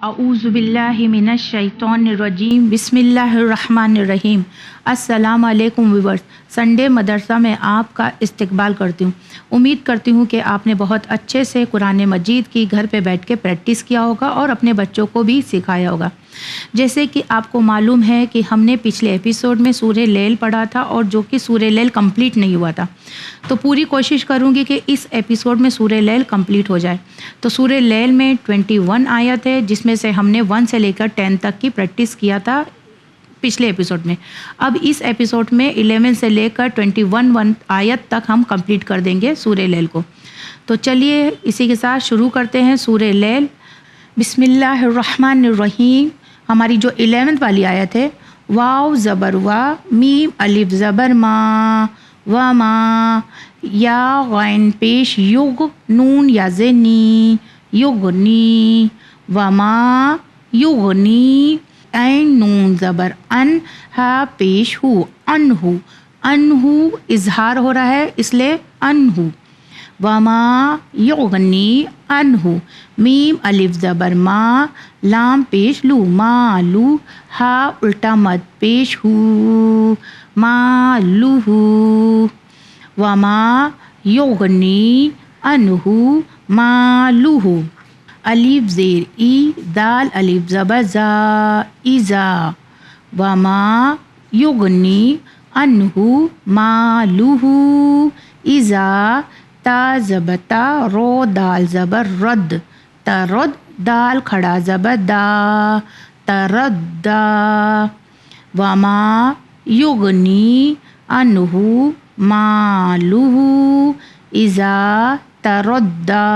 اعوذ باللہ من الشیطان الرجیم بسم اللہ الرحمن الرحیم۔ السلام علیکم ویورز، سنڈے مدرسہ میں آپ کا استقبال کرتی ہوں۔ امید کرتی ہوں کہ آپ نے بہت اچھے سے قرآن مجید کی گھر پہ بیٹھ کے پریکٹس کیا ہوگا اور اپنے بچوں کو بھی سکھایا ہوگا۔ جیسے کہ آپ کو معلوم ہے کہ ہم نے پچھلے ایپیسوڈ میں سورہ لیل پڑھا تھا اور جو کہ سورہ لیل کمپلیٹ نہیں ہوا تھا، تو پوری کوشش کروں گی کہ اس ایپیسوڈ میں سورہ لیل کمپلیٹ ہو جائے۔ تو سورہ لیل میں 21 آیت ہے، جس میں سے ہم نے 1 سے لے کر 10 تک کی پریکٹس کیا تھا پچھلے ایپیسوڈ میں۔ اب اس ایپیسوڈ میں 11 سے لے کر 21 آیت تک ہم کمپلیٹ کر دیں گے سورہ لیل کو۔ تو چلیے اسی کے ساتھ شروع کرتے ہیں سورہ لیل۔ بسم اللہ الرحمن الرحیم۔ ہماری جو 11 والی آیت ہے، واو زبر وا، میم الف زبر ما، و ما، یا غین پیش یغ، نون یا زنی، یغنی، و ما یغنی، عین نون زبر ان، ہا پیش ہو، انہو، انہو اظہار ہو رہا ہے اس لیے انہو، وما یغنی انہو، میم الف زبر ما، لام پیش لو، مالو، ہا الٹا مد پیش ہو، مالوہو، وما یغنی انہو مالوہو، الف زیر ای، دال الف زبر زا، ایزا، وما یغنی انہو مالوہو ایزا، تا زبر تا، رو دال زبر رد، ترد، دال کھڑا زبر دا، تردا، وما یغنی انہو مالوہو ایزا تردا۔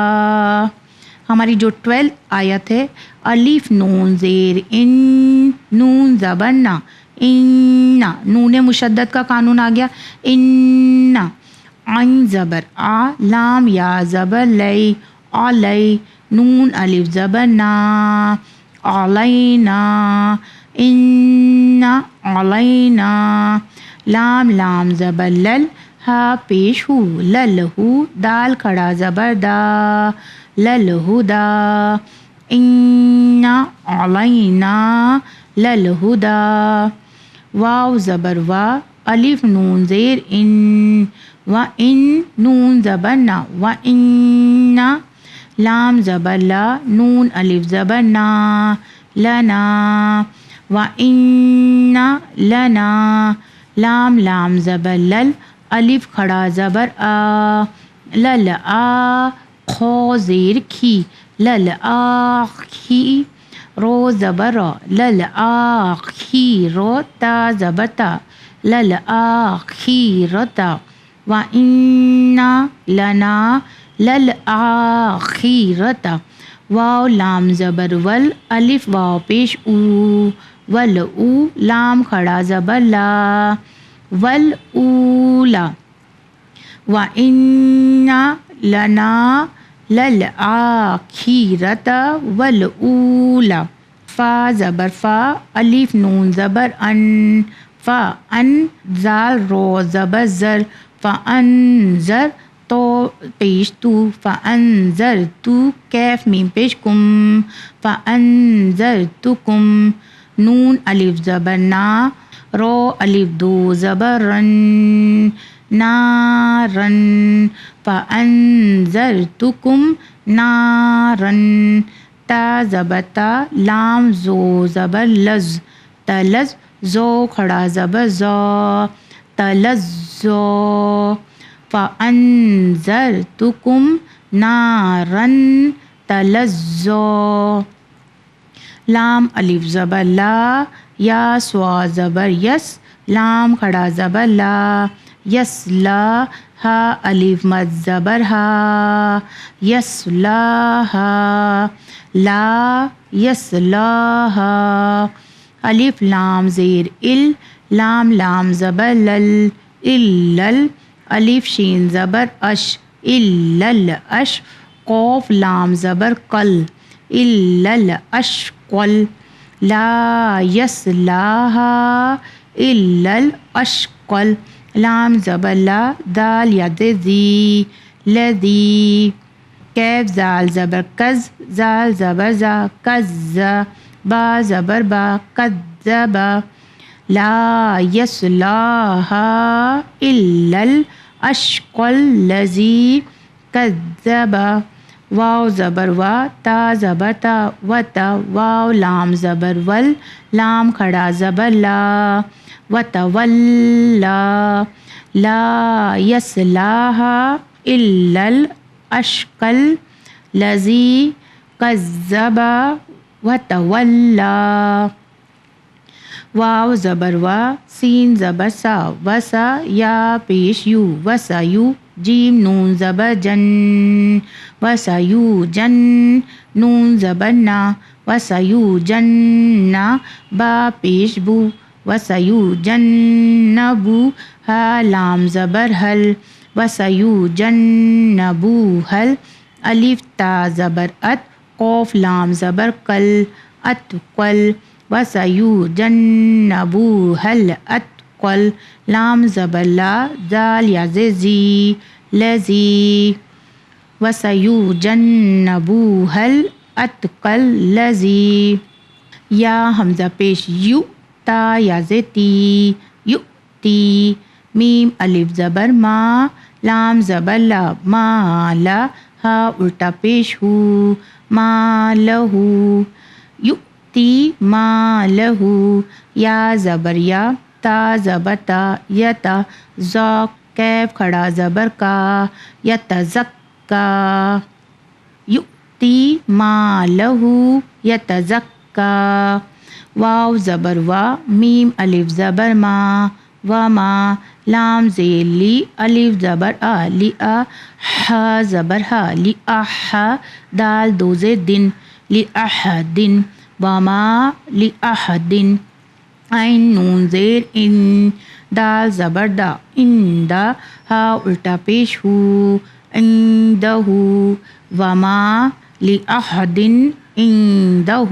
ہماری جو 12 آیت ہے، الف نون زیر ان، نون زبر نا، ان، نون مشدد کا قانون آ گیا، ان، عین زبر آ، لام یا زبر لئی، علی، نون الف زبر نا، علینا، ان علینا، لام لام زبر لل، ہا پیش ہو، للہو، دال کھڑا زبر دا، للہدا، ان علینا للہدا، واو زبر وا، الف نون زیر ان، و ان، نون زبر نا، و ان، لام زبر لا، نون الف زبر نا، لنا، و ان لنا، لام لام زبر لل، الف کھڑا زبر آ، لل آ، خو زیر کھی، لل آخی، رو زبر را، لل آخی رو، تا زبر تا، لل آخی رتا، و ان لنا للآخرة، واو لام زبر ول، الف واو پیش او، ول او، لام کھڑا زبر لا، ول اولا، و ان لنا للآخرة والاولا، فا زبر فا، الف نون زبر ان، فا ان، زال رو زبر زر، فانذر، تو پیش تو، فانذرتو، کیف میم پیش کم، فانذرتکم، نون الف زبر نا، رو الف دو زبر رن، نارن، فانذرتکم نارن، تا زبر تا، لام زو زبر لز، تلز، زو کھڑا زبر زو، تلزو، فانذرتکم نارن تلزو، لام الف زبر لا، یا سوا زبر یس، لام کھڑا زبر لا، یسلا، ہا الف مد زبر ہا، یسلاہا، لا یسلاہا، الف لام زیر ال، لام لام زبر لل، اللل، الف شین زبر اش، اللل اش، قوف لام زبر قل، اللل اشقل، لا یسلاہا الا الاشقل، لام زبر لا، دال ید ذی، لذی، کیف زال زبر کز، زال زبر زا، کز، با زبر با، کذبا، لا یصلاھا الا الاشقی الذی کذب، واو زبر وا، تا زبر تا، وتا، واو لام زبر ول، لام کھڑا زبر لا، وتولا، لا یصلاھا الا الاشقی الذی کذب وتولا، واو زبر وا، سین زبر سا، وسا، یا پیش یو، وسا یو، جیم نون زبر جن، وسا یو جن، نون زبر نا، وسا یو جن، با پیش بو، وسا یو جن بو، ہا لام زبر حل، وسا یو جن بو حل، الف تا زبر ات، قوف لام زبر کل، ات قل، وسیجنبوها الاتقل، لام زبر لا، دال یا زی، لذی، وسیجنبوها الاتقل لذی، یا حمزہ پیش یو، تا یا تی، یؤتی، میم الف زبر ما، لام زبر لا، مالا، ہا الٹا پیش ہو، مالہو، یؤتی مالہو، یا زبر یا، تا زبر تا، یتا، زا کیف کھڑا زبر کا، یتزکا، یؤتی مالہو یتزکا، واو زبر وا، میم الف زبر ما، وما، لام زیر لی، الف زبر آ، لیا، ہا زبر ہا، لیاح، دال دو زیر دن، لیاحدن، وما لیاحدن، عین نون زیر ان، دال زبر دا، اندا، ہا الٹا پیش ہو، عندہ، وما لیاحدن عندہ،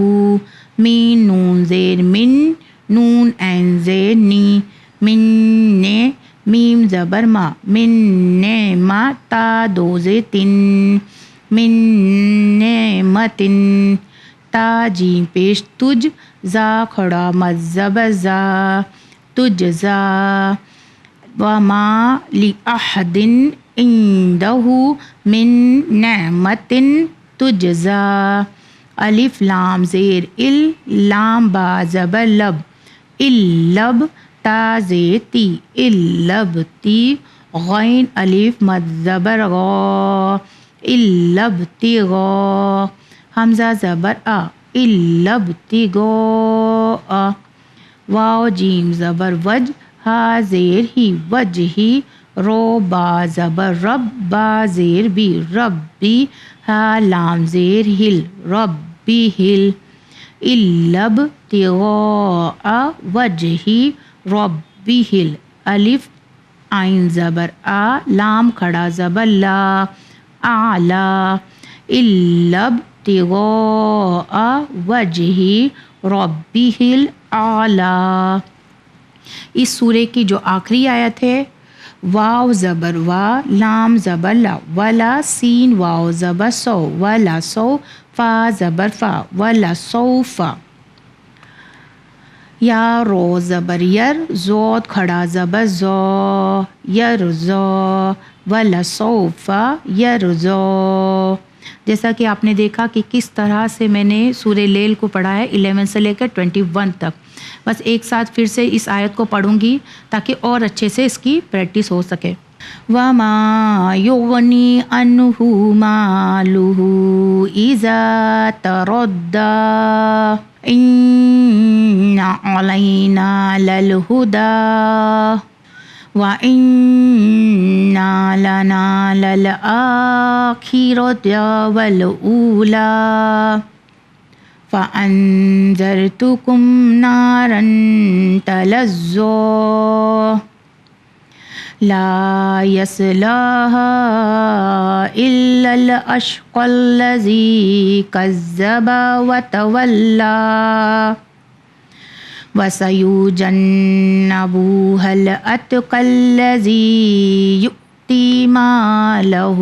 مین نون زیر من، نون عین زیر نی، من نے، میم زبر ما، من نعمہ، تا دو زیر تن، من نعمتن، تا جیم پیش تج، زا کھڑا مد زبر زا، تجزا، وما لأحد عندہ من نعمت تجزا، الف لام زیر ال، لام با زبر لب، اللب، تا زیر تی، اللبتی، غین الف مد زبر غا، اللبتغا، حمزہ زبر آ، اللبتغا، واو جیم زبر وج، ہا زیر ہی، وجہی، رو با زبر رب، با زیر بی، ربی، ہا لام زیر ہل، ربی ہل، اللبتغاء وجہ ربہ، الف عین زبر آ، لام کھڑا زبر لا، اعلی، اللبتغاء وجہ ربہ الاعلی۔ اس سورے کی جو آخری آیت ہے، واو زبر وا، لام زبر لا، ولا، سین واو زبر سو، ولا سو، فا زبر فا، ولا سوفا، یا رو زبر یر، زود کھڑا زبر زو، یرزا، ولا سوفا یرزا۔ جیسا کہ آپ نے دیکھا کہ کس طرح سے میں نے سورہ لیل کو پڑھا ہے 11 سے لے کر 21 تک، بس ایک ساتھ پھر سے اس آیت کو پڑھوں گی تاکہ اور اچھے سے اس کی پریکٹس ہو سکے۔ وَمَا يُغْنِي عَنْهُ مَالُهُ إِذَا تَرَدَّى إِنَّ عَلَيْنَا لَلْهُدَى وَإِنَّ لَنَا لَلْآخِرَةَ وَالْأُولَى فَأَنذَرْتُكُمْ نَارًا تَلَظَّى لا يصلاها إلا الأشقى الذي كذب وتولى وسيجنبوها الأتقى الذي يؤتي ماله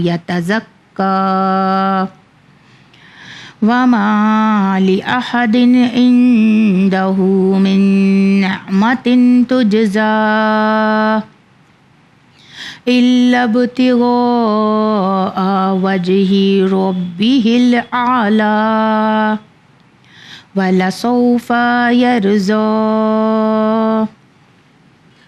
يتزكى تزكى وما لأحد عنده من نعمة تجزى إلا ابتغاء وجه ربه الأعلى وَلَسَوْفَ يَرْضَىٰ۔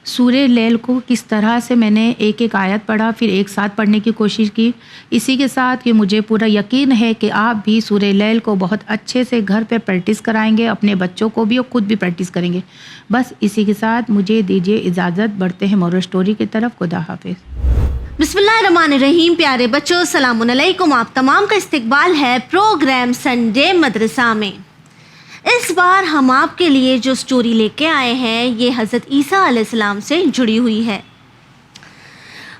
سورہ لیل کو کس طرح سے میں نے ایک ایک آیت پڑھا، پھر ایک ساتھ پڑھنے کی کوشش کی، اسی کے ساتھ کہ مجھے پورا یقین ہے کہ آپ بھی سورہ لیل کو بہت اچھے سے گھر پہ پریکٹس کرائیں گے، اپنے بچوں کو بھی اور خود بھی پریکٹس کریں گے۔ بس اسی کے ساتھ مجھے دیجیے اجازت، بڑھتے ہیں مورل سٹوری کی طرف۔ خدا حافظ۔ بسم اللہ الرحمن الرحیم۔ پیارے بچوں، السلام علیکم۔ آپ تمام کا استقبال ہے پروگرام سنڈے مدرسہ میں۔ اس بار ہم آپ کے لیے جو سٹوری لے کے آئے ہیں یہ حضرت عیسیٰ علیہ السلام سے جڑی ہوئی ہے۔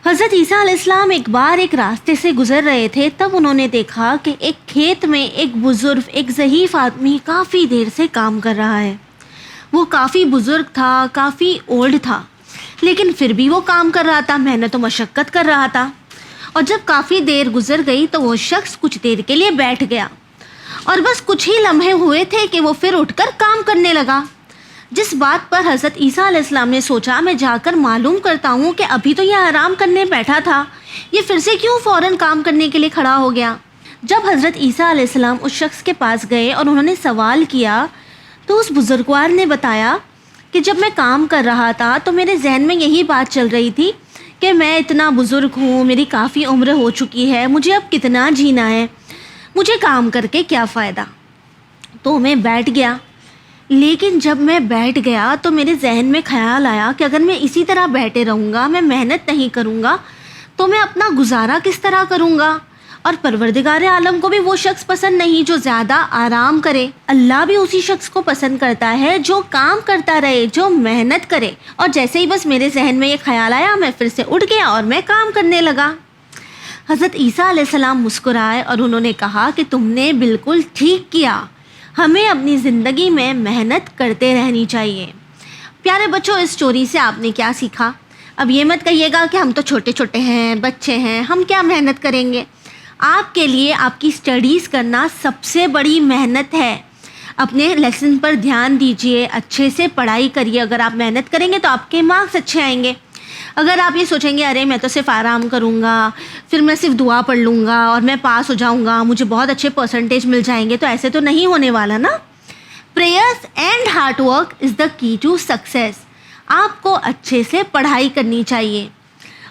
حضرت عیسیٰ علیہ السلام ایک بار ایک راستے سے گزر رہے تھے، تب انہوں نے دیکھا کہ ایک کھیت میں ایک بزرگ، ایک ضعیف آدمی کافی دیر سے کام کر رہا ہے۔ وہ کافی بزرگ تھا، کافی اولڈ تھا، لیکن پھر بھی وہ کام کر رہا تھا، محنت و مشقت کر رہا تھا۔ اور جب کافی دیر گزر گئی تو وہ شخص کچھ دیر کے لیے بیٹھ گیا، اور بس کچھ ہی لمحے ہوئے تھے کہ وہ پھر اٹھ کر کام کرنے لگا۔ جس بات پر حضرت عیسیٰ علیہ السلام نے سوچا میں جا کر معلوم کرتا ہوں کہ ابھی تو یہ آرام کرنے بیٹھا تھا، یہ پھر سے کیوں فوراً کام کرنے کے لیے کھڑا ہو گیا۔ جب حضرت عیسیٰ علیہ السلام اس شخص کے پاس گئے اور انہوں نے سوال کیا تو اس بزرگوار نے بتایا کہ جب میں کام کر رہا تھا تو میرے ذہن میں یہی بات چل رہی تھی کہ میں اتنا بزرگ ہوں، میری کافی عمر ہو چکی ہے، مجھے اب کتنا جینا ہے، مجھے کام کر کے کیا فائدہ۔ تو میں بیٹھ گیا، لیکن جب میں بیٹھ گیا تو میرے ذہن میں خیال آیا کہ اگر میں اسی طرح بیٹھے رہوں گا، میں محنت نہیں کروں گا تو میں اپنا گزارا کس طرح کروں گا۔ اور پروردگار عالم کو بھی وہ شخص پسند نہیں جو زیادہ آرام کرے، اللہ بھی اسی شخص کو پسند کرتا ہے جو کام کرتا رہے، جو محنت کرے۔ اور جیسے ہی بس میرے ذہن میں یہ خیال آیا میں پھر سے اٹھ گیا اور میں کام کرنے لگا۔ حضرت عیسیٰ علیہ السلام مسکرائے اور انہوں نے کہا کہ تم نے بالکل ٹھیک کیا، ہمیں اپنی زندگی میں محنت کرتے رہنی چاہیے۔ پیارے بچوں، اس سٹوری سے آپ نے کیا سیکھا؟ اب یہ مت کہیے گا کہ ہم تو چھوٹے چھوٹے ہیں، بچے ہیں، ہم کیا محنت کریں گے۔ آپ کے لیے آپ کی اسٹڈیز کرنا سب سے بڑی محنت ہے۔ اپنے لیسن پر دھیان دیجئے، اچھے سے پڑھائی کریے۔ اگر آپ محنت کریں گے تو آپ کے مارکس اچھے آئیں گے۔ اگر آپ یہ سوچیں گے ارے میں تو صرف آرام کروں گا، پھر میں صرف دعا پڑھ لوں گا اور میں پاس ہو جاؤں گا، مجھے بہت اچھے پرسنٹیج مل جائیں گے، تو ایسے تو نہیں ہونے والا نا۔ Prayers and hard work is the key to success. آپ کو اچھے سے پڑھائی کرنی چاہیے۔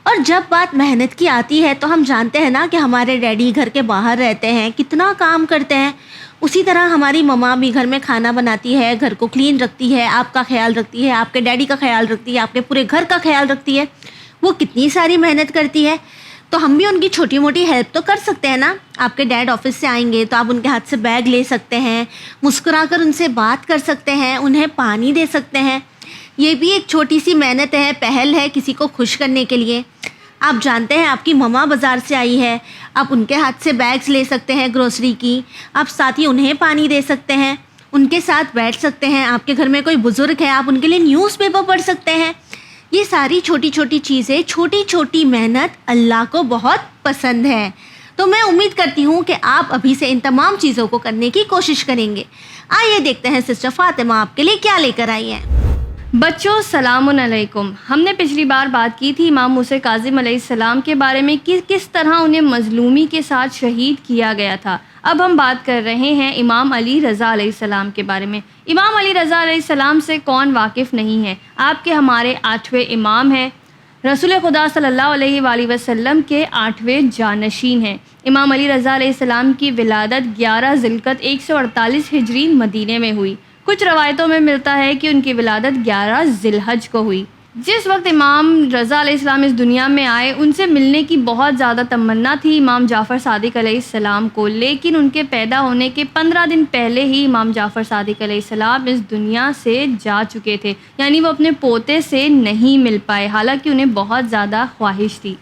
اور جب بات محنت کی آتی ہے تو ہم جانتے ہیں نا کہ ہمارے ڈیڈی گھر کے باہر رہتے ہیں، کتنا کام کرتے ہیں، اسی طرح ہماری مما بھی گھر میں کھانا بناتی ہے، گھر کو کلین رکھتی ہے، آپ کا خیال رکھتی ہے، آپ کے ڈیڈی کا خیال رکھتی ہے، آپ کے پورے گھر کا خیال رکھتی ہے۔ وہ کتنی ساری محنت کرتی ہے، تو ہم بھی ان کی چھوٹی موٹی ہیلپ تو کر سکتے ہیں نا۔ آپ کے ڈیڈ آفس سے آئیں گے تو آپ ان کے ہاتھ سے بیگ لے سکتے ہیں، مسکرا کر ان سے بات کر سکتے ہیں، انہیں پانی دے سکتے ہیں۔ یہ بھی ایک چھوٹی سی محنت ہے، پہل ہے کسی کو خوش کرنے کے لیے۔ آپ جانتے ہیں آپ کی مما بازار سے آئی ہے، آپ ان کے ہاتھ سے بیگز لے سکتے ہیں گروسری کی، آپ ساتھ ہی انہیں پانی دے سکتے ہیں، ان کے ساتھ بیٹھ سکتے ہیں۔ آپ کے گھر میں کوئی بزرگ ہے، آپ ان کے لیے نیوز پیپر پڑھ سکتے ہیں۔ یہ ساری چھوٹی چھوٹی چیزیں، چھوٹی چھوٹی محنت اللہ کو بہت پسند ہے۔ تو میں امید کرتی ہوں کہ آپ ابھی سے ان تمام چیزوں کو کرنے کی کوشش کریں گے۔ آئیے دیکھتے ہیں سسٹر فاطمہ آپ کے لیے کیا لے کر آئی ہیں۔ بچوں السلام علیکم۔ ہم نے پچھلی بار بات کی تھی امام موسیٰ کاظم علیہ السلام کے بارے میں کہ کس طرح انہیں مظلومی کے ساتھ شہید کیا گیا تھا۔ اب ہم بات کر رہے ہیں امام علی رضا علیہ السلام کے بارے میں۔ امام علی رضا علیہ السلام سے کون واقف نہیں ہے؟ آپ کے ہمارے 8ویں امام ہیں، رسول خدا صلی اللہ علیہ وآلہ وسلم کے 8ویں جانشین ہیں۔ امام علی رضا علیہ السلام کی ولادت 11 ذوالقعدہ 148 ہجری مدینے میں ہوئی۔ کچھ روایتوں میں ملتا ہے کہ ان کی ولادت 11 ذی الحج کو ہوئی۔ جس وقت امام رضا علیہ السلام اس دنیا میں آئے ان سے ملنے کی بہت زیادہ تمنا تھی امام جعفر صادق علیہ السلام کو، لیکن ان کے پیدا ہونے کے 15 دن پہلے ہی امام جعفر صادق علیہ السلام اس دنیا سے جا چکے تھے، یعنی وہ اپنے پوتے سے نہیں مل پائے، حالانکہ انہیں بہت زیادہ خواہش تھی۔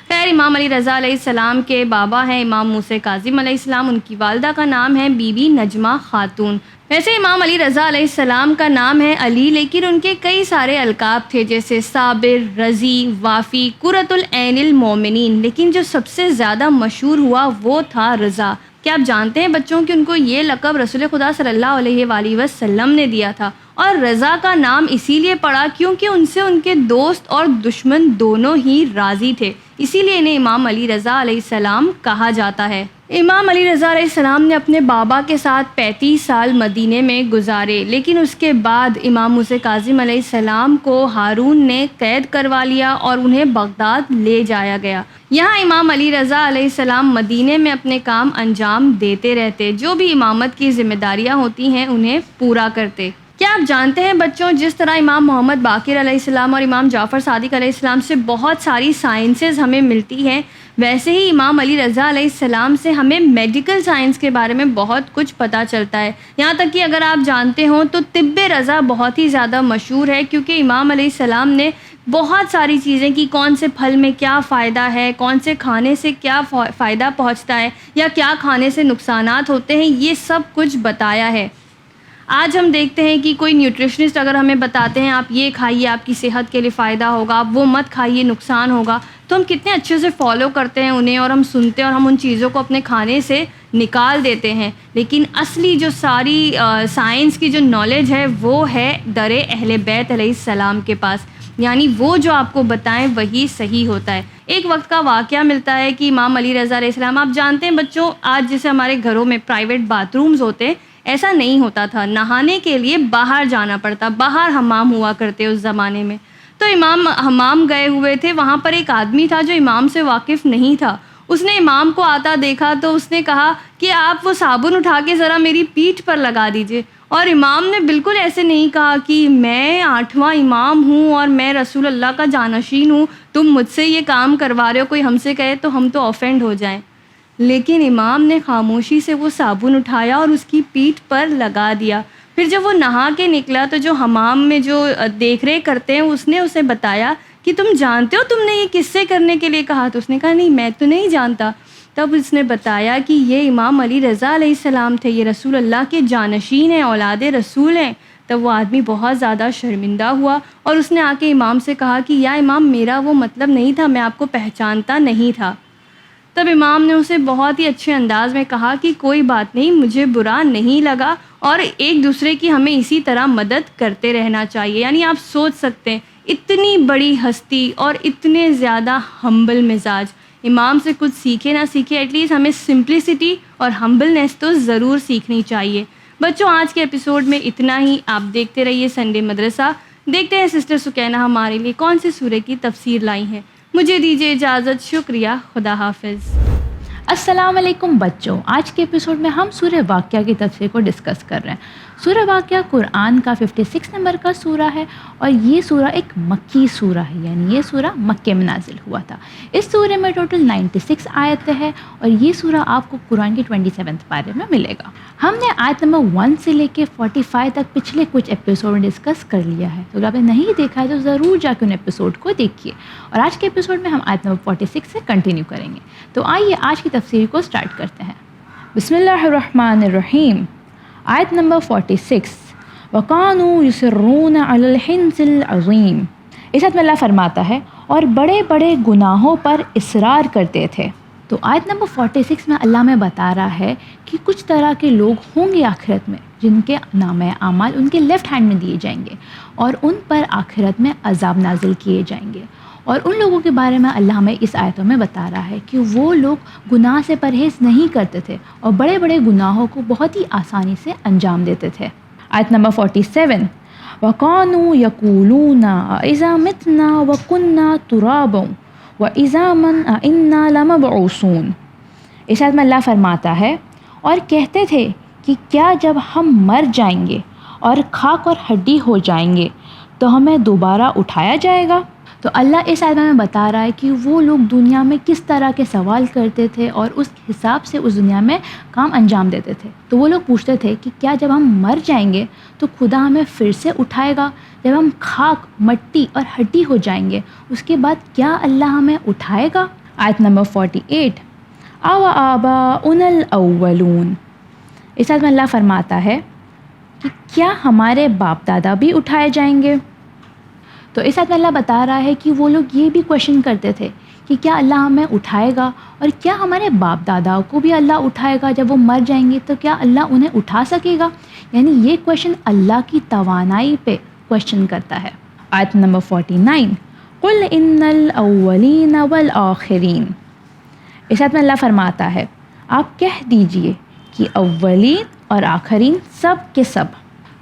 خیر، امام علی رضا علیہ السلام کے بابا ہیں امام موسیٰ کاظم علیہ السلام، ان کی والدہ کا نام ہے بی بی نجمہ خاتون۔ ویسے امام علی رضا علیہ السلام کا نام ہے علی، لیکن ان کے کئی سارے القاب تھے جیسے صابر، رضی، وافی، قرۃ العین المومنین، لیکن جو سب سے زیادہ مشہور ہوا وہ تھا رضا۔ کیا آپ جانتے ہیں بچوں کہ ان کو یہ لقب رسول خدا صلی اللہ علیہ وآلہ وسلم نے دیا تھا، اور رضا کا نام اسی لیے پڑا کیونکہ ان سے ان کے دوست اور دشمن دونوں ہی راضی تھے، اسی لیے انہیں امام علی رضا علیہ السلام کہا جاتا ہے۔ امام علی رضا علیہ السلام نے اپنے بابا کے ساتھ 35 سال مدینے میں گزارے، لیکن اس کے بعد امام موسیٰ کاظم علیہ السلام کو ہارون نے قید کروا لیا اور انہیں بغداد لے جایا گیا۔ یہاں امام علی رضا علیہ السلام مدینے میں اپنے کام انجام دیتے رہتے، جو بھی امامت کی ذمہ داریاں ہوتی ہیں انہیں پورا کرتے۔ کیا آپ جانتے ہیں بچوں، جس طرح امام محمد باقر علیہ السلام اور امام جعفر صادق علیہ السلام سے بہت ساری سائنسز ہمیں ملتی ہیں، ویسے ہی امام علی رضا علیہ السلام سے ہمیں میڈیکل سائنس کے بارے میں بہت کچھ پتہ چلتا ہے۔ یہاں تک کہ اگر آپ جانتے ہوں تو طب رضا بہت ہی زیادہ مشہور ہے، کیونکہ امام علیہ السلام نے بہت ساری چیزیں کی، کون سے پھل میں کیا فائدہ ہے، کون سے کھانے سے کیا فائدہ پہنچتا ہے، یا کیا کھانے سے نقصانات ہوتے ہیں، یہ سب کچھ بتایا ہے۔ آج ہم دیکھتے ہیں کہ کوئی نیوٹریشنسٹ اگر ہمیں بتاتے ہیں آپ یہ کھائیے آپ کی صحت کے لیے فائدہ ہوگا، آپ وہ مت کھائیے نقصان ہوگا، تو ہم کتنے اچھے سے فالو کرتے ہیں انہیں، اور ہم سنتے ہیں اور ہم ان چیزوں کو اپنے کھانے سے نکال دیتے ہیں۔ لیکن اصلی جو ساری سائنس کی جو نالج ہے وہ ہے در اہل بیت علیہ السلام کے پاس، یعنی وہ جو آپ کو بتائیں وہی صحیح ہوتا ہے۔ ایک وقت کا واقعہ ملتا ہے کہ امام علی رضا علیہ السلام، آپ جانتے ہیں بچوں آج جیسے ہمارے گھروں میں پرائیویٹ باتھ رومز ہوتے، ایسا نہیں ہوتا تھا، نہانے کے لیے باہر جانا پڑتا، باہر حمام ہوا کرتے اس زمانے میں۔ تو امام حمام گئے ہوئے تھے، وہاں پر ایک آدمی تھا جو امام سے واقف نہیں تھا، اس نے امام کو آتا دیکھا تو اس نے کہا کہ آپ وہ صابن اٹھا کے ذرا میری پیٹھ پر لگا دیجئے، اور امام نے بالکل ایسے نہیں کہا کہ میں 8واں امام ہوں اور میں رسول اللہ کا جانشین ہوں، تم مجھ سے یہ کام کروا رہے ہو، کوئی ہم سے کہے تو ہم تو آفینڈ ہو جائیں۔ لیکن امام نے خاموشی سے وہ صابن اٹھایا اور اس کی پیٹھ پر لگا دیا۔ پھر جب وہ نہا کے نکلا تو جو حمام میں جو دیکھ ریکھ کرتے ہیں اس نے اسے بتایا کہ تم جانتے ہو تم نے یہ کس سے کرنے کے لیے کہا؟ تو اس نے کہا نہیں میں تو نہیں جانتا۔ تب اس نے بتایا کہ یہ امام علی رضا علیہ السلام تھے، یہ رسول اللہ کے جانشین ہیں، اولاد رسول ہیں۔ تب وہ آدمی بہت زیادہ شرمندہ ہوا اور اس نے آ کے امام سے کہا کہ یا امام میرا وہ مطلب نہیں تھا، میں آپ کو پہچانتا نہیں تھا۔ تب امام نے اسے بہت ہی اچھے انداز میں کہا کہ کوئی بات نہیں، مجھے برا نہیں لگا، اور ایک دوسرے کی ہمیں اسی طرح مدد کرتے رہنا چاہیے۔ یعنی آپ سوچ سکتے ہیں اتنی بڑی ہستی اور اتنے زیادہ ہمبل مزاج، امام سے کچھ سیکھے نہ سیکھے ایٹ لیسٹ ہمیں سمپلسٹی اور ہمبلنس تو ضرور سیکھنی چاہیے۔ بچوں آج کے ایپیسوڈ میں اتنا ہی، آپ دیکھتے رہیے سنڈے مدرسہ۔ دیکھتے ہیں سسٹر سکینہ ہمارے لیے کون سی سورہ کی تفسیر لائی ہیں۔ مجھے دیجیے اجازت، شکریہ، خدا حافظ۔ السلام علیکم بچوں، آج کے ایپیسوڈ میں ہم سورہ واقعہ کی تفسیر کو ڈسکس کر رہے ہیں۔ سورہ واقعہ قرآن کا 56 نمبر کا سورہ ہے، اور یہ سورہ ایک مکی سورہ ہے، یعنی یہ سورہ مکے میں نازل ہوا تھا۔ اس سورہ میں ٹوٹل 96 آیتیں ہیں، اور یہ سورہ آپ کو قرآن کی 27 پارے میں ملے گا۔ ہم نے آیت نمبر 1 سے لے کے 45 تک پچھلے کچھ ایپیسوڈ میں ڈسکس کر لیا ہے، تو اگر آپ نے نہیں دیکھا ہے تو ضرور جا کے ان ایپیسوڈ کو دیکھیے، اور آج کے ایپیسوڈ میں ہم آیت نمبر 46 سے کنٹینیو کریں گے۔ تو آئیے آج کی تفسیر کو سٹارٹ کرتے ہیں۔ بسم اللہ الرحمن الرحیم۔ آیت نمبر 46، وَقَانُوا يُصِرُّونَ عَلَى الْحِنْثِ الْعَظِيمِ۔ اس آیت میں اللہ فرماتا ہے اور بڑے بڑے گناہوں پر اصرار کرتے تھے۔ تو آیت نمبر 46 میں اللہ میں بتا رہا ہے کہ کچھ طرح کے لوگ ہوں گے آخرت میں جن کے نامہ اعمال ان کے لیفٹ ہینڈ میں دیے جائیں گے، اور ان پر آخرت میں عذاب نازل کیے جائیں گے۔ اور ان لوگوں کے بارے میں اللہ ہمیں اس آیتوں میں بتا رہا ہے کہ وہ لوگ گناہ سے پرہیز نہیں کرتے تھے اور بڑے بڑے گناہوں کو بہت ہی آسانی سے انجام دیتے تھے۔ آیت نمبر 47، وَقَانُوا يَقُولُونَ أَإِذَا مِتْنَا وَكُنَّا تُرَابًا وَعِظَامًا أَإِنَّا لَمَبْعُوثُونَ۔ اس آیت میں اللہ فرماتا ہے اور کہتے تھے کہ کیا جب ہم مر جائیں گے اور خاک اور ہڈی ہو جائیں گے تو ہمیں دوبارہ اٹھایا جائے گا۔ تو اللہ اس آیت میں بتا رہا ہے کہ وہ لوگ دنیا میں کس طرح کے سوال کرتے تھے اور اس حساب سے اس دنیا میں کام انجام دیتے تھے۔ تو وہ لوگ پوچھتے تھے کہ کیا جب ہم مر جائیں گے تو خدا ہمیں پھر سے اٹھائے گا؟ جب ہم خاک، مٹی اور ہڈی ہو جائیں گے اس کے بعد کیا اللہ ہمیں اٹھائے گا؟ آیت نمبر 48، أَوَآبَاؤُنَا الْأَوَّلُونَ۔ اس آیت میں اللہ فرماتا ہے کہ کیا ہمارے باپ دادا بھی اٹھائے جائیں گے؟ تو اس آیت میں اللہ بتا رہا ہے کہ وہ لوگ یہ بھی کویشچن کرتے تھے کہ کیا اللہ ہمیں اٹھائے گا، اور کیا ہمارے باپ داداؤں کو بھی اللہ اٹھائے گا؟ جب وہ مر جائیں گے تو کیا اللہ انہیں اٹھا سکے گا؟ یعنی یہ کویشچن اللہ کی توانائی پہ کویشچن کرتا ہے۔ آیت نمبر 49، قُلْ إِنَّ الْأَوَّلِينَ وَالْآخِرِينَ۔ اس آیت میں اللہ فرماتا ہے آپ کہہ دیجئے کہ اولین اور آخرین سب کے سب۔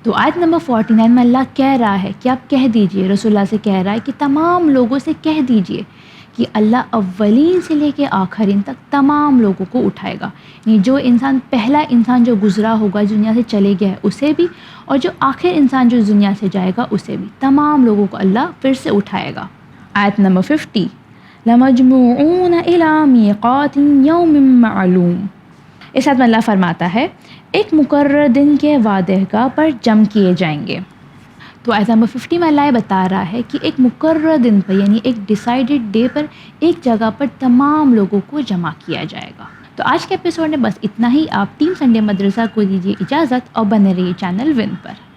تو آیت نمبر 49 میں اللہ کہہ رہا ہے کہ آپ کہہ دیجئے، رسول اللہ سے کہہ رہا ہے کہ تمام لوگوں سے کہہ دیجئے کہ اللہ اولین سے لے کے آخرین تک تمام لوگوں کو اٹھائے گا، یعنی جو انسان پہلا انسان جو گزرا ہوگا، جو دنیا سے چلے گیا ہے اسے بھی، اور جو آخر انسان جو دنیا سے جائے گا اسے بھی، تمام لوگوں کو اللہ پھر سے اٹھائے گا۔ آیت نمبر 50، لَمَجْمُوعُونَ إِلَىٰ مِيقَاتٍ يَوْمٍ مَّعْلُومٍ۔ اس آیت میں اللہ فرماتا ہے ایک مقرر دن کے وعدہ گاہ پر جمع کیے جائیں گے۔ تو آیت نمبر 50 میں اللہ یہ بتا رہا ہے کہ ایک مقرر دن پر، یعنی ایک ڈیسائیڈڈ ڈے پر ایک جگہ پر تمام لوگوں کو جمع کیا جائے گا۔ تو آج کے ایپیسوڈ میں بس اتنا ہی۔ آپ ٹیم سنڈے مدرسہ کو دیجیے اجازت اور بنے رہیے چینل ون پر۔